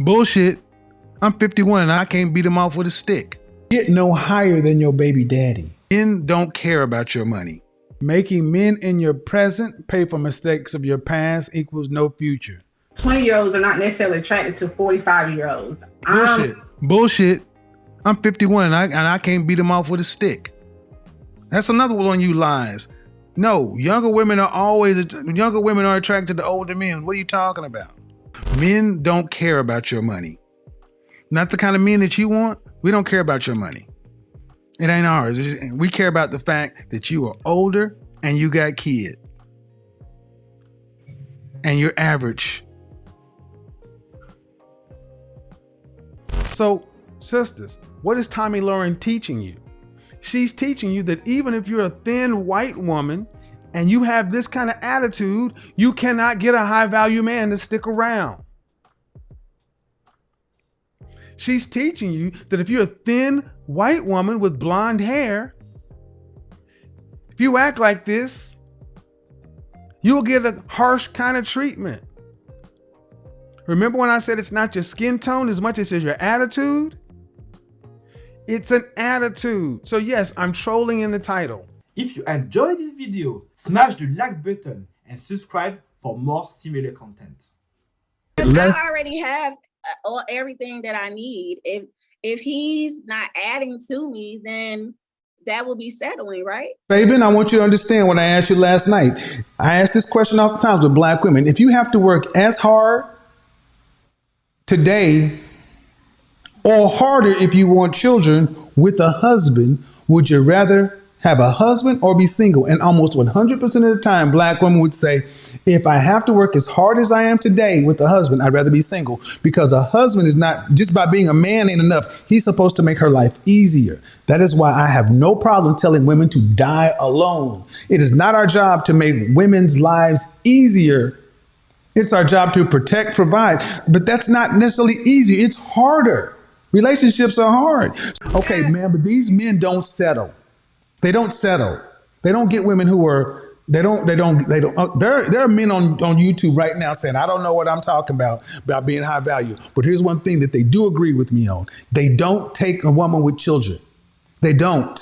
Bullshit. I'm 51 and I can't beat him off with a stick. Get no higher than your baby daddy. Men don't care about your money. Making men in your present pay for mistakes of your past equals no future. 20-year-olds are not necessarily attracted to 45-year-olds. Bullshit. Bullshit. I'm 51 and I can't beat him off with a stick. That's another one on you lies. No, younger women are attracted to older men. What are you talking about? Men don't care about your money. Not the kind of men that you want. We don't care about your money. It ain't ours. We care about the fact that you are older and you got kids. And you're average. So, sisters, what is Tommy Lauren teaching you? She's teaching you that even if you're a thin white woman and you have this kind of attitude, you cannot get a high value man to stick around. She's teaching you that if you're a thin white woman with blonde hair, if you act like this, you'll get a harsh kind of treatment. Remember when I said it's not your skin tone as much as it's your attitude? It's an attitude. So yes, I'm trolling in the title. If you enjoyed this video, smash the like button and subscribe for more similar content. I already have everything that I need. If he's not adding to me, then that will be settling, right? Fabian, I want you to understand what I asked you last night. I asked this question oftentimes with black women. If you have to work as hard today or harder if you want children with a husband, would you rather have a husband or be single? And almost 100% of the time, black women would say, if I have to work as hard as I am today with a husband, I'd rather be single, because a husband is not, just by being a man ain't enough. He's supposed to make her life easier. That is why I have no problem telling women to die alone. It is not our job to make women's lives easier. It's our job to protect, provide, but that's not necessarily easy. It's harder. Relationships are hard. Okay, man, but these men don't settle. They don't settle. They don't get women who are, there are men on YouTube right now saying, I don't know what I'm talking about being high value. But here's one thing that they do agree with me on. They don't take a woman with children. They don't.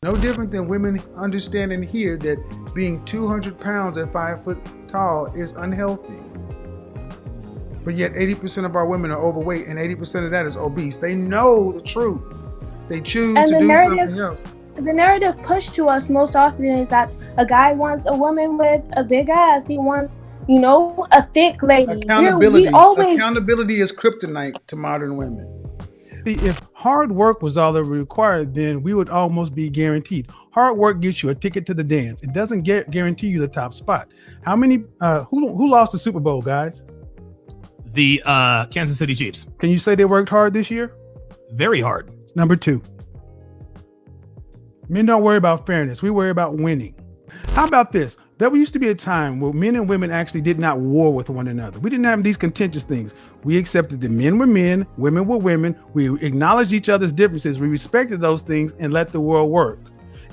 No different than women understanding here that being 200 pounds at 5 foot tall is unhealthy. But yet 80% of our women are overweight and 80% of that is obese. They know the truth. They choose to do something else. The narrative pushed to us most often is that a guy wants a woman with a big ass. He wants, a thick lady. Accountability is kryptonite to modern women. See, if hard work was all that required, then we would almost be guaranteed. Hard work gets you a ticket to the dance. It doesn't guarantee you the top spot. How many, who lost the Super Bowl, guys? The Kansas City Chiefs. Can you say they worked hard this year? Very hard. Number 2. Men don't worry about fairness. We worry about winning. How about this? There used to be a time where men and women actually did not war with one another. We didn't have these contentious things. We accepted that men were men, women were women. We acknowledged each other's differences. We respected those things and let the world work.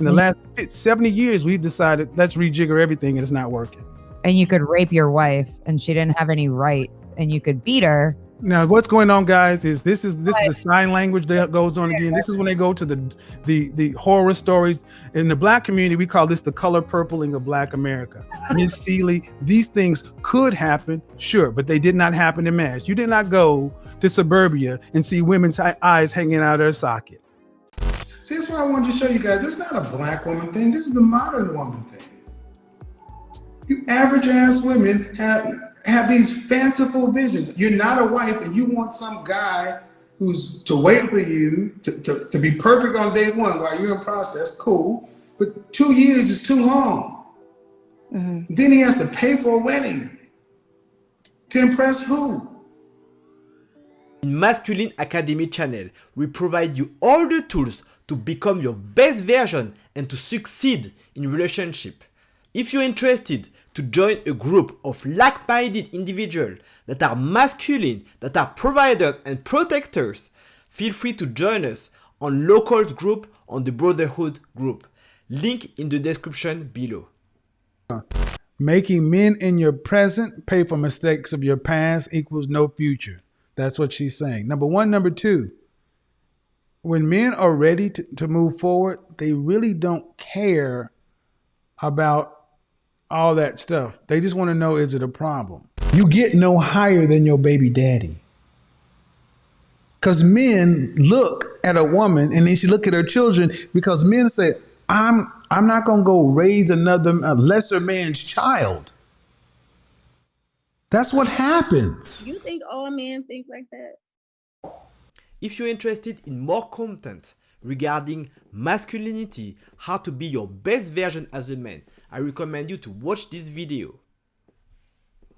In the last 70 years, we've decided, let's rejigger everything, and it's not working. And you could rape your wife and she didn't have any rights, and you could beat her. Now, what's going on, guys, is this is the sign language that goes on again. This is when they go to the horror stories. In the black community, we call this the color purpling of black America. Miss Seeley, these things could happen, sure, but they did not happen in mass. You did not go to suburbia and see women's eyes hanging out of their socket. See, that's what I wanted to show you guys. This is not a black woman thing. This is the modern woman thing. You average ass women have these fanciful visions. You're not a wife and you want some guy who's to wait for you to be perfect on day one while you're in process, cool. But 2 years is too long. Mm-hmm. Then he has to pay for a wedding. To impress who? In Masculine Academy channel, we provide you all the tools to become your best version and to succeed in relationship. If you're interested to join a group of like-minded individuals that are masculine, that are providers and protectors, feel free to join us on Locals group, on the Brotherhood group. Link in the description below. Making men in your present pay for mistakes of your past equals no future. That's what she's saying. Number one. Number two, when men are ready to move forward, they really don't care about all that stuff. They just want to know, is it a problem? You get no higher than your baby daddy. Because men look at a woman and they should look at her children, because men say, I'm not going to go raise a lesser man's child. That's what happens. You think all men think like that? If you're interested in more content regarding masculinity, how to be your best version as a man, I recommend you to watch this video.